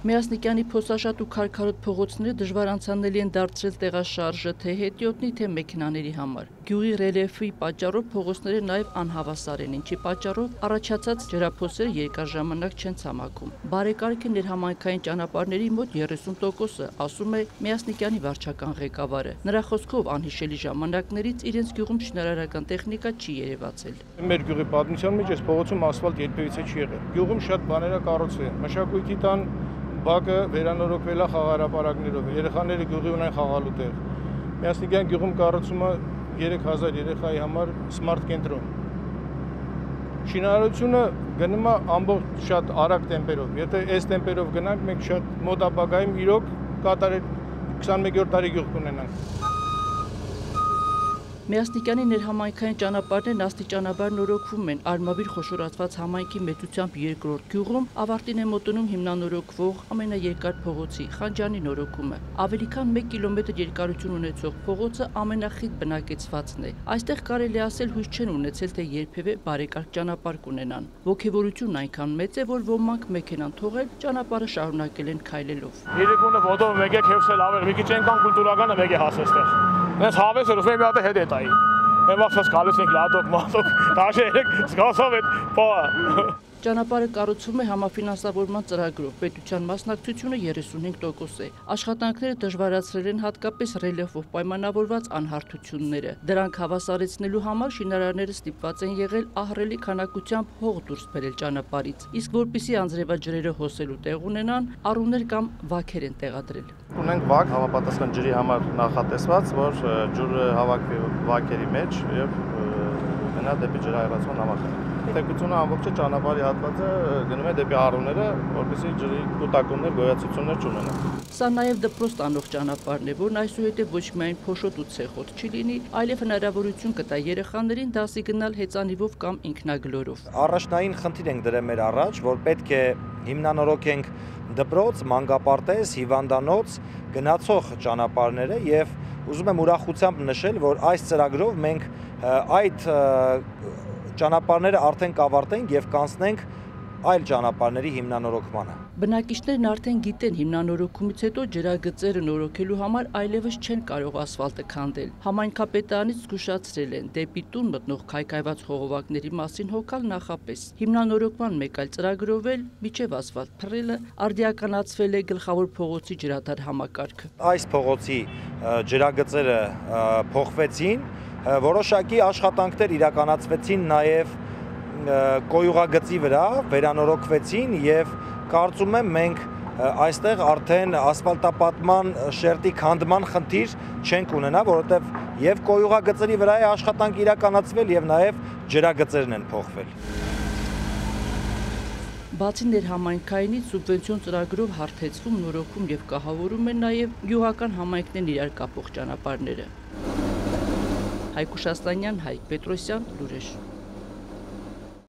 Միասնիկյանի փոսաշատ ու քարքարոտ փողոցները դժվար անցանելի են դարձրել տեղաշարժը թե հետիոտնի, թե մեքենաների համար։ Գյուղի ռելիեֆի պատճառով փողոցները նաև անհավասար են, ինչի պատճառով առաջացած ջրափոսերը երկար ժամանակ չեն ցամաքում։ Բարեկարգը ներհամայնքային ճանապարհների մոտ 30%-ը, ասում է Միասնիկյանի վարչական ղեկավարը։ Նրա խոսքով անհիշելի ժամանակներից իրենց գյուղում շինարարական տեխնիկա չի երևացել։ Մեր գյուղի պատմության մեջ այս փողոցում ասֆալտ երբևիցե չի եղել։ Գյուղում շատ բաներ է կառուցվել։ Մշակույթի տան բակը վերանորոգվել է խաղահրապարակներով, երեխաները գյուղի ունեն խաղալու տեղ։ Միասնիկյան գյուղում կառուցումը 3000 երեխայի համար սմարթ կենտրոն։ Շինարարությունը գնում է ամբողջ շատ արագ տեմպերով։ Եթե այս տեմպերով գնանք, մենք շատ մոտ ապագայում իրոք կատարել 21-րդ տարի գյուղ կունենանք։ Միասնիկյանի ներհամայնքային ճանապարհներն աստիճանաբար նորոգվում են։ Արմավիր խոշորացված համայնքի մեծությամբ երկրորդ գյուղում ավարտին է մոտենում հիմնանորոգվող ամենաերկար փողոցի Խանջյանի նորոգումը։ Ավելի քան 1 կիլոմետր երկարություն ունեցող փողոցը ամենախիտ բնակեցվածն է։ Այստեղ կարելի ասել հույս չեն ունեցել, թե երբևէ բարեկարգ ճանապարհ կունենան։ Ոգևորությունն այնքան մեծ է, որ ոմանք մեքենան թողել, ճանապարհը շարունակել են քայլելով։ Երեկոները ոտով մեկ է քեֆսել ավել, մի քիչ այնքան կուլտուրականը մեկ է հասստեղ։ Ես հավես էր, ուսմեն մի հատ հետ է տայի։ Եմ ասած գալիս ենք լադոկ, մատոկ, դաշե երեք զգացավ այդ պահը։ Ճանապարհը կառուցվում է համաֆինանսավորման ծրագրով, պետության մասնակցությունը 35% է։ Աշխատանքները դժվարացրել են հատկապես ռելիեֆով պայմանավորված անհարթությունները։ Դրանք հավասարեցնելու համար շինարարները ստիպված են եղել ահռելի քանակությամբ հող դուրս բերել ճանապարհից, իսկ որպեսզի անձրևաջրերը հոսելու տեղ ունենան, առուներ կամ վաքեր են տեղադրել։ Ունենք վակ համապատասխան ջրի համար նախատեսված, որ ջուրը հավաքվի վաքերի մեջ եւ գնա դեպի ջրահեղացման համակարգ։ Տեկությունը ամբողջը ճանապարհի հատվածը գնում է դեպի առուները, որպեսզի ջրի կուտակումներ, գոյացություններ չունենան։ Սա նաև դպրոց տանող ճանապարհն է, որն այսուհետև ոչ միայն փոշոտ ու ցեխոտ չի լինի, այլև հնարավորություն կտա երեխաներին դասի գնալ հեծանիվով կամ ինքնագլորով։ Առաջնային խնդիր ենք դրել մեր առաջ, որ պետք է հիմնանորոգենք դպրոց, մանկապարտեզ, հիվանդանոց գնացող ճանապարհները եւ ուզում եմ ուրախությամբ նշել, որ այս ծրագրով մենք այդ ճանապարհները արդեն կավարտենք եւ կանցնենք այլ ճանապարհների հիմնանորոգմանը։ Բնակիչներն արդեն գիտեն հիմնանորոգումից հետո ջրագծերը նորոգելու համար այլևս չեն կարող ասֆալտը քանդել։ Համայնքապետարանից զգուշացրել են դեպի տուն մտնող քայքայված խողովակների մասին հոգալ նախապես։ Հիմնանորոգման մեկ այլ ծրագրով էլ միջև ասֆալտ փռելը արդիականացվել է գլխավոր փողոցի ջրադար համակարգը։ Այս փողոցի ջրագծերը փոխվեցին, որոշակի աշխատանքներ իրականացվեցին նաև կոյուղագծի վրա, վերանորոգվեցին եւ կարծում եմ մենք այստեղ արդեն ասֆալտապատման շերտի քանդման խնդիր չենք ունենա, որովհետեւ եւ կոյուղագծերի վրա է աշխատանք իրականացվել եւ նաեւ ջրագծերն են փոխվել։ Բացի ներհամայնքայինից սուբվենցիոն ծրագրով հարթեցվում, նորոգվում եւ կահավորում են նաեւ գյուղական համայնքներն իրար կապող ճանապարհները։ Հայկ Շաստանյան, Հայկ Պետրոսյան, Լուրեր։